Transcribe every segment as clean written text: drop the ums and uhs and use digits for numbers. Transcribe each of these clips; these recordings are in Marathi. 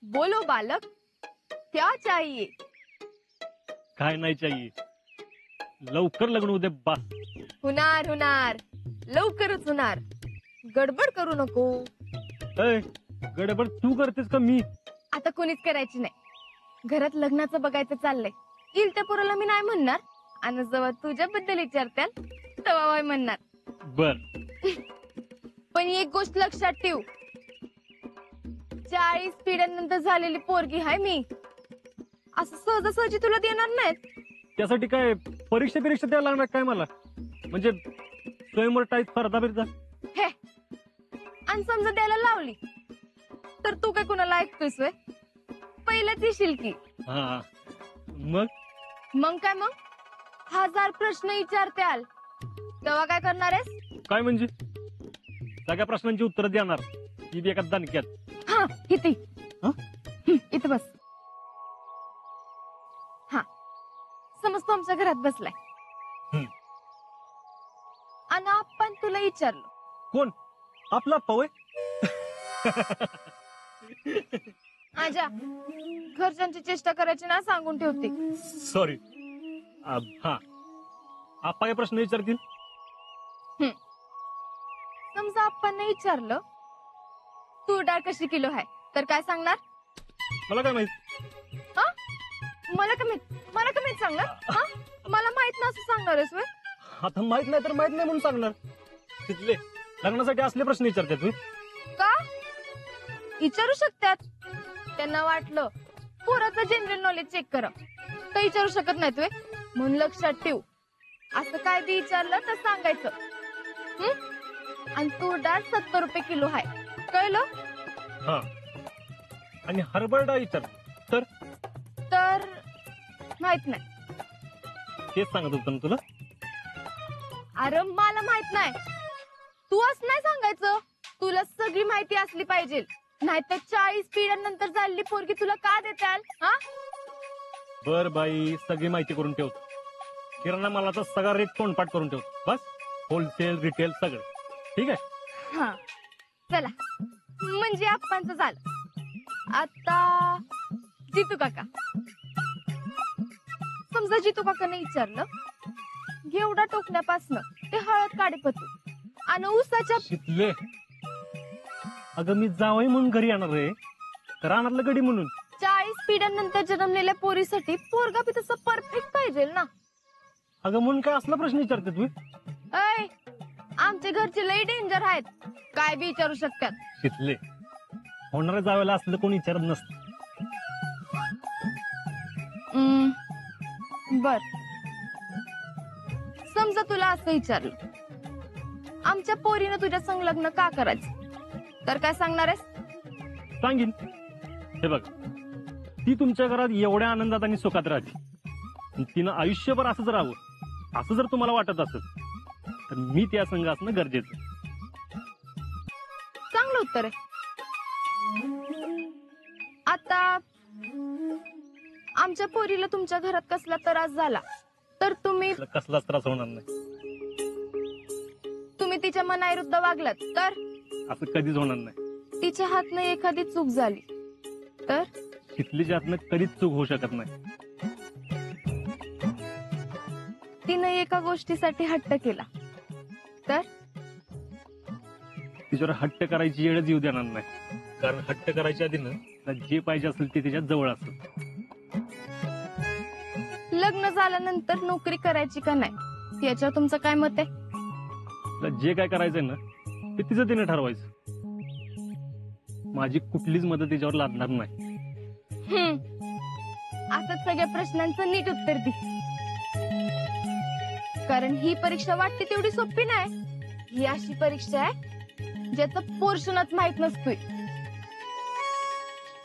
बोलो बालक, क्या चाहिए? काय नाही चाहिए, लवकर लग्न होऊ दे बस. होणार होणार, लवकरच होणार. गडबड करू नको. ए, गडबड तू करतेस का मी? आता कोणीच करायची नाही. घरात लग्नाचं बघायचं चाललंय. येईल त्या पोराला मी नाही म्हणणार, आणि जेव्हा तुझ्याबद्दल विचारत्याल तेव्हा वय म्हणणार. बर. पण एक गोष्ट लक्षात ठेव, 40 पिढ्यानंतर झालेली पोरगी हाय मी. असं सहजासहजी तुला देणार नाहीत. त्यासाठी काय परीक्षा द्यायला लागणार काय मला? म्हणजे स्वयंवर टाईप स्पर्धा बिरधा? हे, आणि समजा द्यायला लावली तर तू काय कुणाला ऐकतोयस व्हय? पहिलंच येशील की. हा, मग मग काय मग 1000 प्रश्न विचारत्याल तेव्हा काय करणार आहेस? काय म्हणजे सगळ्या प्रश्नांची उत्तर देणार, ती बी एका दणक्यात. हा, किती? हा? इथं बस. हा, समज तू आमच्या घरात बसलाय आणि आपण तुला विचारलं. कोण? आपला पवय? आजा, घरच्यांची चेष्टा करायची ना सांगून ठेवते. सॉरी. हा, आपा काय प्रश्न विचारतील? समजा आपण विचारलं तूर डाळ कशी किलो आहे, तर काय सांगणार? मला काय माहित? हा? मला कमीत सांगणार? हा? मला माहित ना असं सांगणार आहेस व्हय? आता माहित नाही तर माहित नाही म्हणून सांगणार. तिथले लग्नासाठी असले प्रश्न विचारतात तुम्ही? का विचारू शकतात? त्यांना वाटलं पोराचं जनरल नॉलेज चेक करा, काही विचारू शकत नाहीत व्हय? म्हणून लक्षात ठेव, असं काय बी विचारलं तर सांगायचं. आणि तूर डाळ 70 रुपये किलो आहे, कळलं? हा, आणि हरभरा डाळ विचार तर माहित नाही. तेच सांगत होतं ना तुला. अरे मला माहित नाही, तू असं नाही सांगायचं. तुला सगळी माहिती असली पाहिजे, नाहीतर 40 पिढ्यानंतर झालेली पोरगी तुला का देताल? हा, बर बाई, सगळी माहिती करून ठेवतो. किराणा मालाचा सगळा रेट तोंडपाठ करून ठेवतो. बस, होलसेल रिटेल सगळं ठीक आहे. हा, चला म्हणजे आपणच झालं. आता जितू काका. समजा जितू काकाने विचारलं घेवडा टोकण्यापासनं ते हळद काढेपतू आणि ऊसाच्या शिकले. अगं मी जावई म्हणून घरी येणार रे, रानातलं गडी म्हणून. 40 पिढ्यानंतर जन्मलेल्या पोरीसाठी पोरगा बी तसं परफेक्ट पाहिजे ना. अगं म्हणून काय असला प्रश्न विचारते तू? ऐ, आमचे घरचे लई डेंजर आहेत, काय बी विचारू शकतात. शिकले. होणाऱ्या जावेला असलं कोणी विचारत नसतं. बर, समजा तुला असं विचारलं आमच्या पोरीनं तुझ्या संग लग्न का करायचं, तर काय सांगणार आहेस? सांगीन. हे बघ, ती तुमच्या घरात एवढ्या आनंदात आणि सुखात राहते, तिनं आयुष्यभर असंच राहावं असं जर तुम्हाला वाटत असेल तर मी त्या संघ असणं गरजेचं. चांगलं उत्तर आहे. आता आमच्या पोरीला तुमच्या घरात कसला त्रास झाला तर तुम्ही कसलाच त्रास होणार नाही. तिच्या मनाविरुद्ध वागलात तर? असं कधीच होणार नाही. तिच्या हातनं एखादी चूक झाली तर? तिथलीच्या हातनं कधीच चूक होऊ शकत नाही. तिनं एका गोष्टीसाठी हट्ट केला तर? तिच्यावर हट्ट करायची वेळच येऊ देणार नाही, कारण हट्ट करायच्या आधी ना जे पाहिजे असेल ते तिच्या जवळ असेल. लग्न झाल्यानंतर नोकरी करायची का नाही याच्यावर तुमचं काय मत आहे? तिला जे काय करायचंय ना ते तिचं तिने ठरवायचं. माझी कुठलीच मदत तिच्यावर लागणार नाही. असंच सगळ्या प्रश्नांचं नीट उत्तर दे, कारण ही परीक्षा वाटते तेवढी सोपी नाही. ही अशी परीक्षा आहे ज्याचं पोर्शनच माहित नसतोय.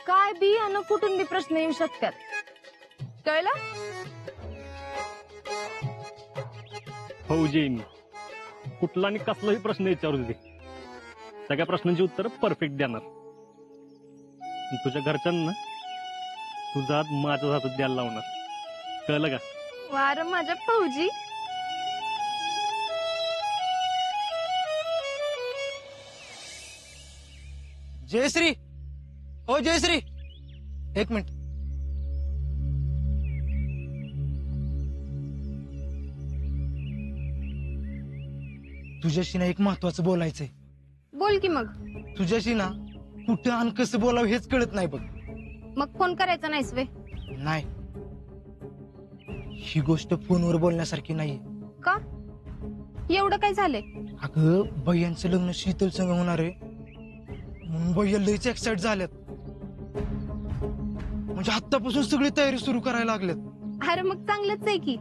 काय बी आणि कुठून बी प्रश्न येऊ शकतात, कळलं? फौजी आहे मी, कुठला आणि कसलाही प्रश्न विचारू दे, सगळ्या प्रश्नांची उत्तर परफेक्ट देणार. तुझ्या घरच्यांना तुझा हात माझ्या हातात द्यायला लावणार, कळलं का? वार माझ्या फौजी. जयश्री, ओ जयश्री, एक मिनिट. तुझ्याशी ना एक महत्वाचं बोलायचंय. बोल की मग. तुझ्याशी ना कुठं आणि कसं बोलावं हेच कळत नाही बघ. मग फोन करायचा नाहीस वे? नाही, ही गोष्ट फोनवर बोलण्यासारखी नाहीये. का? एवढं काय झालंय? अगं भैयांचं लग्न शीतल संग होणार आहे म्हणून भैया लयच एक्साइट झाल्यात. म्हणजे आत्तापासून सगळी तयारी सुरू करायला लागल्यात. अरे मग चांगलंच आहे की.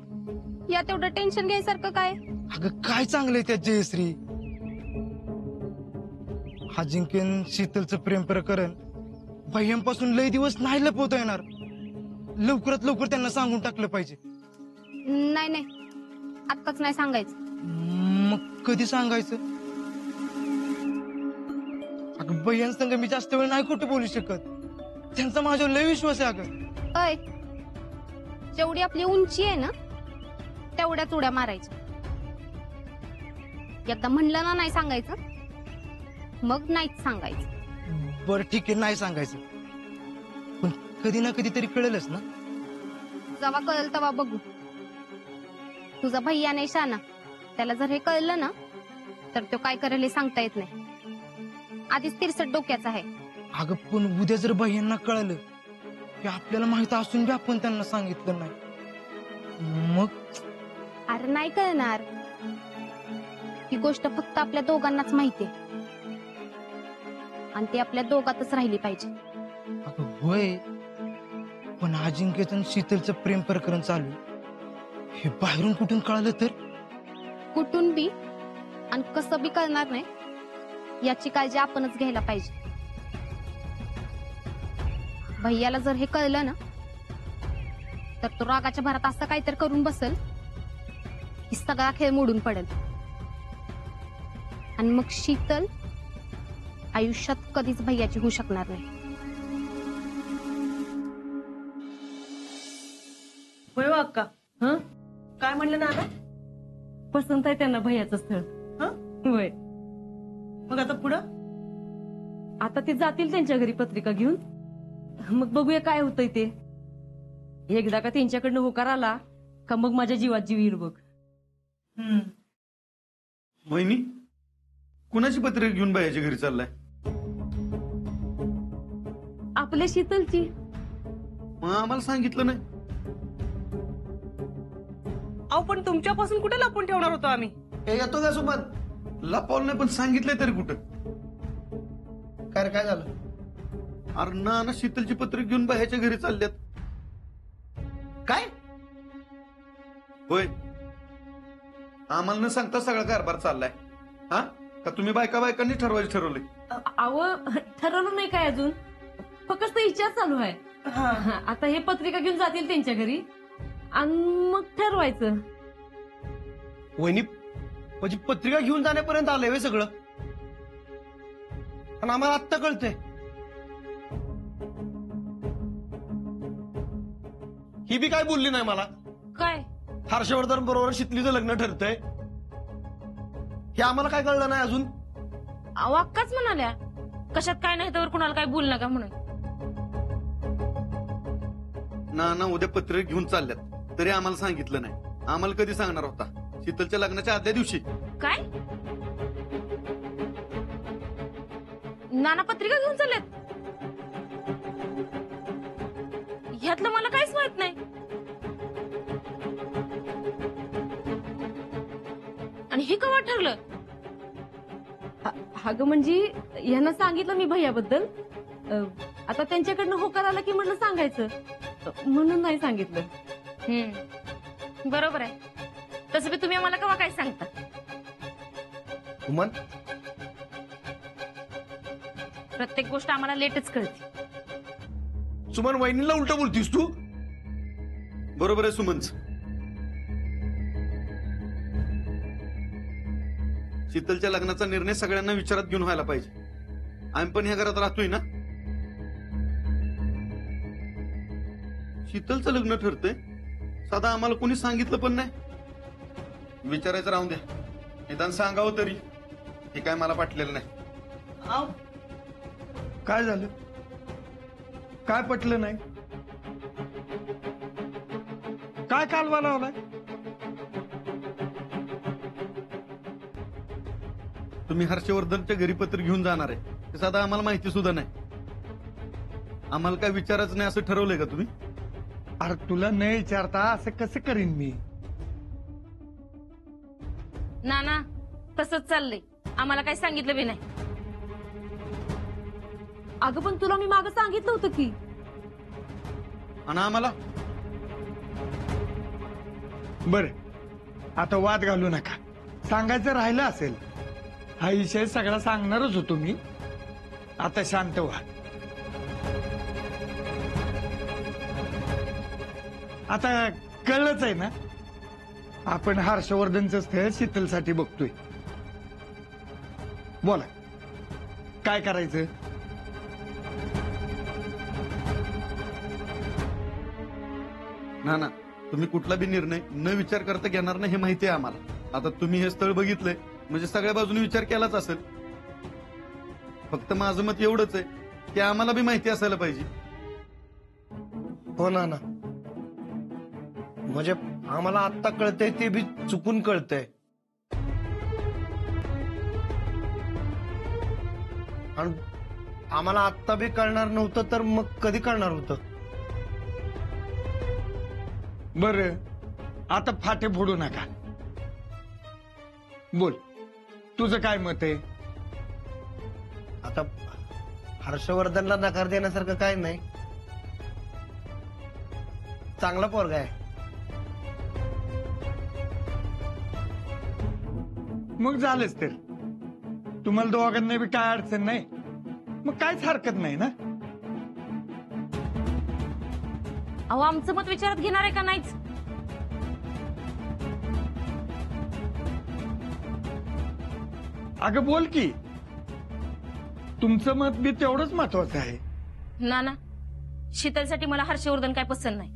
यात एवढं टेन्शन घ्यायसारखं काय? अगं काय चांगलंय त्यात जयश्री. हा जिंकेन शीतलचं प्रेम प्रकरण भैयांपासून लय दिवस नाही लपवता येणार. लवकरात लवकर त्यांना सांगून टाकलं पाहिजे. नाही नाही, आत्ताच नाही सांगायचं. मग कधी सांगायचं? अगं भैयांसंग मी जास्त वेळ नाही कुठे बोलू शकत. त्यांचा माझ्यावर लय विश्वास आहे. अगं अय, जेवढी आपली उंची आहे ना तेवढ्याच उड्या मारायच्या. एकदा म्हणलं ना नाही सांगायचं, मग नाहीच सांगायचं. बरं ठीक आहे, नाही सांगायचं. पण कधी ना कधी तरी कळेलच ना. जेव्हा कळेल तेव्हा बघू. तुझा भैया नाही शाना, त्याला जर हे कळलं ना तर तो काय करेल हे सांगता येत नाही. आधीच तिरसट डोक्याचा आहे. अगं पण उद्या जर भैयांना कळलं की आपल्याला माहित असून बी आपण त्यांना सांगितलं नाही, मग? अरे नाही कळणार. ही गोष्ट फक्त आपल्या दोघांनाच माहितीये आणि ती आपल्या दोघातच राहिली पाहिजे. अगं होय, पण अजिंक्यचं आणि शीतलचं प्रेम प्रकरण चालू हे बाहेरून कुठून कळालं तर? कुठून बी आणि कसं बी कळणार नाही याची काळजी आपणच घ्यायला पाहिजे. भैयाला जर हे कळलं ना तर तो रागाच्या भरात असं काहीतरी करून बसल की सगळा खेळ मोडून पडेल. आणि मग शीतल आयुष्यात कधीच भैयाची होऊ शकणार नाही. होय अक्का. हं? काय म्हणलं ना? पसंत आहे त्यांना भैयाचं स्थळ. होय. मग आता पुढं? आता ते जातील त्यांच्या घरी पत्रिका घेऊन, मग बघूया काय होतंय ते. एकदा का त्यांच्याकडनं होकार आला का मग माझ्या जीवात जीव येईल बघ. वहिनी, कुणाची पत्रिका घेऊन बायाच्या घरी चाललाय? आपल्या शीतलची. मग आम्हाला सांगितलं नाही? अहो पण तुमच्यापासून कुठे लपून ठेवणार होतो आम्ही? हे येतो का सोबत? लपवलं नाही पण सांगितलंय तरी कुठं? काय झालं? अरे ना शीतलची पत्रिका घेऊन बायाच्या घरी चालल्यात. काय? होय, आम्हाला न सांगता सगळा कारभार चाललाय. हा का तुम्ही बायकांनी ठरवलंय? अव ठरवलं नाही काय अजून, फक्त विचार चालू आहे. आता हे पत्रिका घेऊन जातील त्यांच्या घरी आणि मग ठरवायचं. वहिनी म्हणजे पत्रिका घेऊन जाण्यापर्यंत आलंय वे सगळं, आणि आम्हाला आत्ता कळतंय. ही बी काय बोलली नाही मला. काय? हर्षवर्धन बरोबर शीतलीचं लग्न ठरतंय हे आम्हाला काय कळलं नाही अजून. अक्काच म्हणाल्या कशात काय नाही तर कुणाला काय बोल नका म्हणून. ना उद्या पत्रिका घेऊन चालल्यात तरी आम्हाला सांगितलं नाही. आम्हाला कधी सांगणार होता? शीतलच्या लग्नाच्या आदल्या दिवशी. काय? नाना पत्रिका घेऊन चाललेत? ह्यातलं मला काहीच माहित नाही. आणि हे केव्हा ठरलं? अगं म्हणजे ह्यांना सांगितलं मी भैयाबद्दल. आता त्यांच्याकडनं होकार आला की म्हटलं सांगायचं, म्हणून नाही सांगितलं. बरोबर आहे. तसं बी तुम्ही आम्हाला केव्हा काय सांगता? उमन, प्रत्येक गोष्ट आम्हाला लेटच कळते. सुमन वहिनीला उलट बोलतीस तू. बरोबर आहे सुमनच. शीतलच्या लग्नाचा निर्णय सगळ्यांना विचारात घेऊन व्हायला पाहिजे. आम्ही पण ह्या घरात राहतोय ना. शीतलचं लग्न ठरतंय, साधा आम्हाला कोणी सांगितलं पण नाही. विचारायचं राहून द्या, निदान सांगावं तरी. हे काय मला पाठलेलं नाही. काय झालं? काय पटलं नाही? काय कालवा लावलाय? तुम्ही हर्षवर्धनच्या घरी पत्र घेऊन जाणार आहे ते साधा आम्हाला माहिती सुद्धा नाही. आम्हाला काय विचारच नाही असं ठरवलंय का तुम्ही? अरे तुला न विचारता असं कसं करीन मी? नाना तसंच चाललंय, आम्हाला काही सांगितलं बी नाही. अगं पण तुला मी मागं सांगितलं होतं की. आणि आम्हाला बर, आता वाद घालू नका. सांगायचं राहिलं असेल, हा विषय सगळा सांगणारच होतो मी. आता शांत व्हा. आता कळलंच आहे ना, आपण हर्षवर्धनचं स्थळ शीतलसाठी बघतोय. बोला, काय करायचं? ना तुम्ही कुठला बी निर्णय न विचार करता घेणार नाही हे माहिती आहे आम्हाला. आता तुम्ही हे स्थळ बघितलंय म्हणजे सगळ्या बाजूने विचार केलाच असेल. फक्त माझं मत एवढंच आहे की आम्हाला बी माहिती असायला पाहिजे. हो ना, म्हणजे आम्हाला आत्ता कळतंय ते बी चुकून कळतंय. आणि आम्हाला आत्ता बी कळणार नव्हतं तर मग कधी कळणार होतं? बर, आता फाटे फोडू नका. बोल, तुझं काय मत आहे? आता हर्षवर्धनला नकार देण्यासारखं काय नाही. चांगला पोरगा आहे. मग झालंच तर. तुम्हाला दोघांना बी काय अडचण नाही, मग काहीच हरकत नाही ना. अहो आमचं मत विचारात घेणार आहे का नाहीच? अगं बोल की, तुमचं मत बी तेवढंच महत्वाचं आहे. नाना शीतलसाठी मला हर्षवर्धन काय पसंत नाही.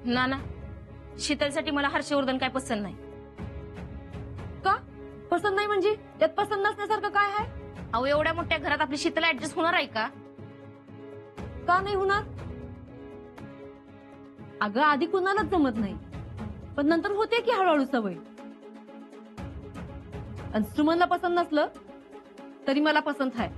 नाना शीतलसाठी मला हर्षवर्धन काय पसंत नाही. का पसंत नाही म्हणजे? त्यात पसंत नसण्यासारखं काय आहे? अहो एवढ्या मोठ्या घरात आपली शीतल ऍडजस्ट होणार आहे का? का नाही होणार? अगं आधी कुणालाच जमत नाही, पण नंतर होते की हळूहळू सवय. आणि सुमनला पसंत नसलं तरी मला पसंत आहे.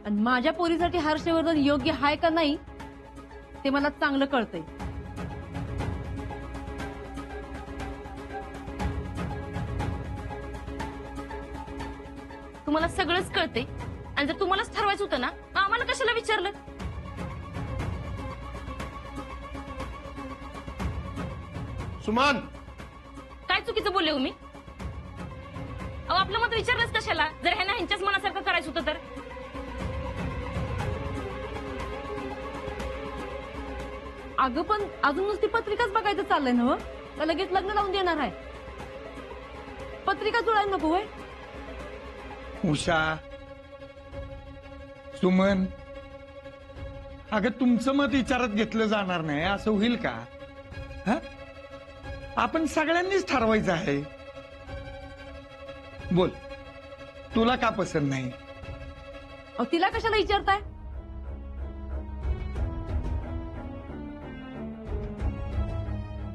आणि माझ्या पोरीसाठी हर्षवर्धन योग्य आहे का नाही ते मला चांगलं कळतंय. तुम्हाला सगळंच कळते आणि जर तुम्हालाच ठरवायचं होतं ना मग आम्हाला कशाला विचारलं? सुमन, काय चुकीचं बोलले हो मी? अहो आपलं मत विचारलंच कशाला जर ह्यांना ह्यांच्याच मनासारखं करायचं होतं तर? अगं पण अजून नुसती पत्रिकाच बघायचं चाललंय ना? का लगेच लग्न लावून देणार आहे? पत्रिका जुळायला नको होय? उषा, सुमन, अगं तुमचं मत विचारात घेतलं जाणार नाही असं होईल का? हा? आपण सगळ्यांनीच ठरवायचं आहे. बोल, तुला का पसंत नाही? अहो तिला कशाला विचारताय?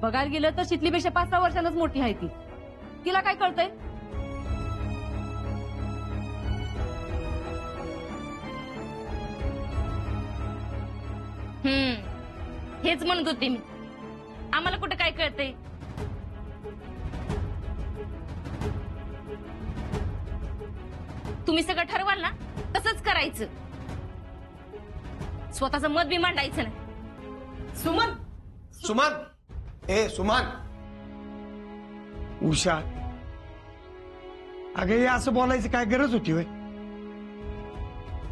बघायला गेलं तर शीतलीपेक्षा 5-6 वर्षांनाच मोठी आहे ती. तिला काय कळतंय? हेच म्हणत होते मी, आम्हाला कुठं काय कळतंय? तुम्ही सगळं ठरवाल ना तसंच करायचं. स्वतःचं मत बी मांडायचं नाही. सुमन, सुमन, ए सुमन, उषा, अगं हे असं बोलायचं काय गरज होती होय?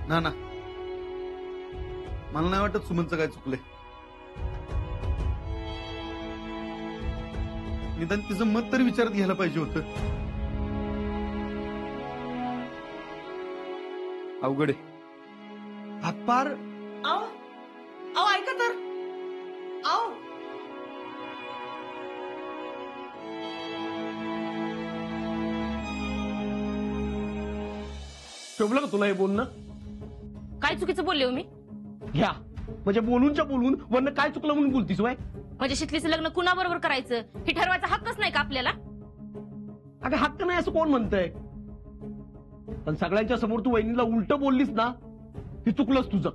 ना मला नाही वाटत सुमनचं काय चुकलंय. निदान तिचं मत तरी विचारात घ्यायला पाहिजे होतं. अवघड आहे. हातपार आओ आओ ऐका तर, आओ शोभलं का तुला हे बोलणं? काय चुकीचं बोलले हो मी? घ्या म्हणजे बोलूनच्या बोलून वरनं काय चुकलं म्हणून बोलतीस वय? म्हणजे शितलीचं लग्न कुणाबरोबर करायचं हे ठरवायचा हक्कच नाही का आपल्याला? अगं हक्क नाही असं कोण म्हणतंय? पण सगळ्यांच्या समोर तू वहिनीला उलट बोललीस ना, हे चुकलंच तुझं.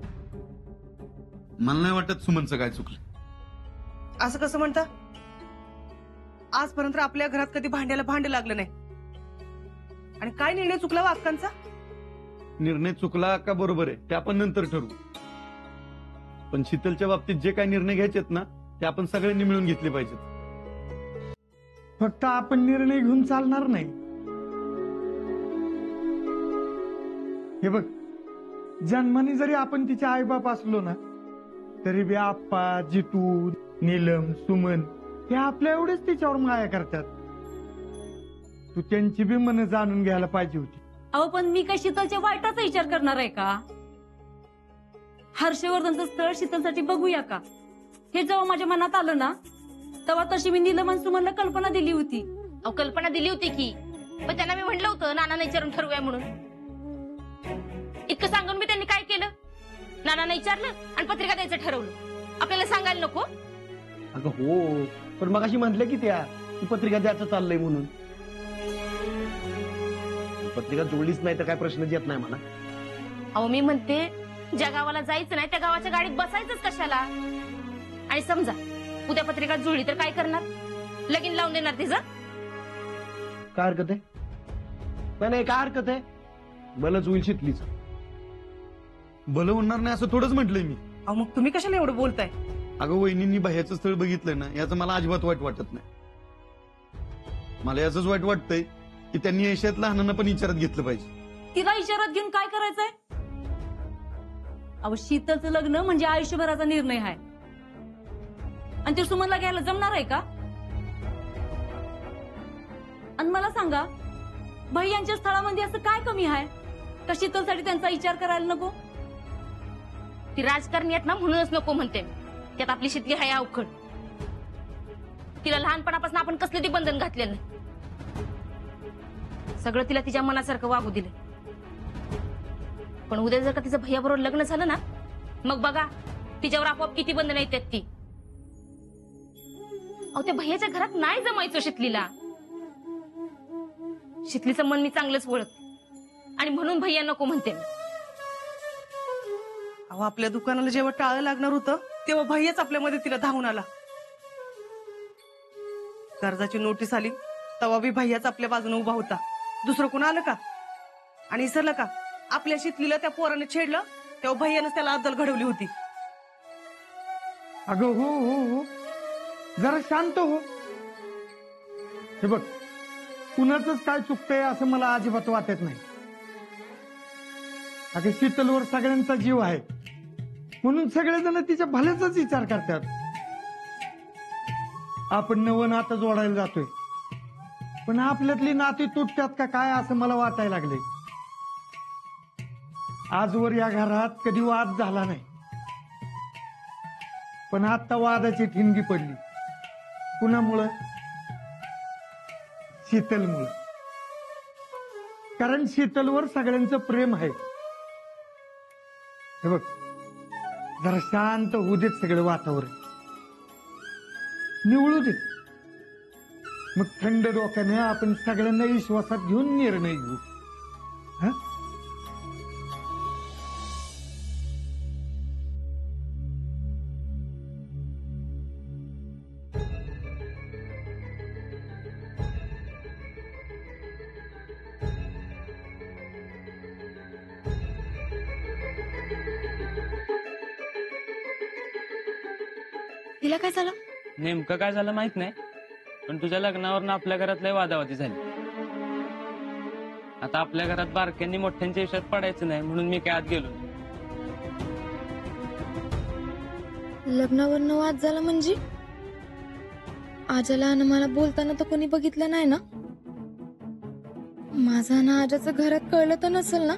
मला नाही वाटत सुमनचं काय चुकलं. असं कसं म्हणता? आजपर्यंत आपल्या घरात कधी भांड्याला भांडे लागलं नाही. आणि काय निर्णय चुकला वा अक्कांचा? निर्णय चुकला का बरोबर आहे ते आपण नंतर ठरवू. पण शीतलच्या बाबतीत जे काही निर्णय घ्यायचेत ना ते आपण सगळ्यांनी मिळून घेतले पाहिजेत. फक्त आपण निर्णय घेऊन चालणार नाही. हे बघ, जन्माने जरी आपण तिचे आईबाप असलो ना तरी बी आप्पा, जितू, नीलम, सुमन हे आपल्या एवढेच तिच्यावर माया करतात. तू त्यांची बी मन जाणून घ्यायला पाहिजे होती. अहो पण मी काय शीतलच्या वाईटाचा विचार करणार आहे का? हर्षवर्धनचं स्थळ शीतलसाठी बघूया का हे जेव्हा माझ्या मनात आलं ना तेव्हा तशी मी नीलम आणि सुमनला कल्पना दिली होती. अहो कल्पना दिली होती की, पण त्यांना मी म्हटलं होतं नानांना विचारून ठरवूया म्हणून. इतकं सांगून मी त्यांनी काय केलं? नानांना विचारलं आणि पत्रिका द्यायचं ठरवलं. आपल्याला सांगायला नको? अगं हो, पण मग अशी म्हटलं की त्या ती पत्रिका द्यायचं चाललंय म्हणून. पत्रिका जोडलीच नाही तर काय प्रश्नच येत नाही मला. अहो मी म्हणते ज्या गावाला जायचं नाही त्या गावाच्या गाडीत बसायचंच कशाला? आणि समजा उद्या पत्रिका जुळली तर काय करणार? लगीन लावून देणार तिचं? काय हरकत आहे? नाही काय हरकत आहे? भलंच होईल शितलीच. भलं होणार नाही असं थोडंच म्हटलंय मी. अहो मग तुम्ही कशाला एवढं बोलताय? अगं वहिनींनी बाह्याचं स्थळ बघितलंय ना याचं मला अजिबात वाईट वाटत नाही. मला याचंच वाईट वाटतंय की त्यांनी ऐशात लहानांना पण विचारात घेतलं पाहिजे. तिला इशारात घेऊन काय करायचंय? अहो शीतलचं लग्न म्हणजे आयुष्यभराचा निर्णय आहे आणि ते सुमनला घ्यायला जमणार आहे का? आणि मला सांगा भैयांच्या स्थळामध्ये असं काय कमी आहे का शीतलसाठी त्यांचा विचार करायला नको? ती राजकारणी आहेत ना म्हणूनच नको म्हणते. त्यात आपली शितली हाय अवखड. तिला लहानपणापासून आपण कसले ती बंधन घातलेलं नाही. सगळं तिला तिच्या मनासारखं वागू दिलं. पण उद्या जर का तिचं भैयाबरोबर लग्न झालं ना मग बघा तिच्यावर आपोआप किती बंधन येतात ती. अहो त्या भैयाच्या घरात नाही जमायचं शितलीला. शितलीचं मन मी चांगलंच ओळख आणि म्हणून भैया नको म्हणते मी. अहो आपल्या दुकानाला जेव्हा टाळं लागणार होतं तेव्हा भैयाच आपल्यामध्ये तिला धावून आला. कर्जाची नोटीस आली तेव्हा बी भैयाच आपल्या बाजूने उभा होता. दुसरं कोण आलं का? आणि विसरलं का आपल्या शितलीला त्या पोराने छेडलं तेव्हा भैयानंच त्याला अद्दल घडवली होती. अगं हो हो हो, जरा शांत हो. हे बघ, कुणाचंच काय चुकतंय असं मला अजिबात वाटत नाही. अगं शीतलवर सगळ्यांचा जीव आहे म्हणून सगळेजण तिच्या भल्याचाच विचार करतात. आपण नवं नातं जोडायला जातोय पण आपल्यातली नाती तुटतात का काय असं मला वाटायला लागले. आजवर या घरात कधी वाद झाला नाही पण आता वादाची ठिणगी पडली. कुणामुळं? शीतलमुळं. कारण शीतलवर सगळ्यांचं प्रेम आहे. हे बघ, जरा शांत होऊ देत सगळं वातावरण, निवळू देत. मग थंड डोक्याने आपण सगळ्यांना विश्वासात घेऊन निर्णय घेऊ. हा? तिला काय झालं? नेमकं काय झालं माहित नाही पण तुझ्या लग्नावरनं आपल्या घरात लय वादावादी झाली. आता आपल्या घरात बारक्यांनी मोठ्यांच्या विषयात पडायचं नाही म्हणून मी काय आत गेलो. लग्नावरनं वाद झाला म्हणजे? आजाला आणि मला बोलताना तर कोणी बघितलं नाही ना? माझा ना आजाचं घरात कळलं तर नसेल ना?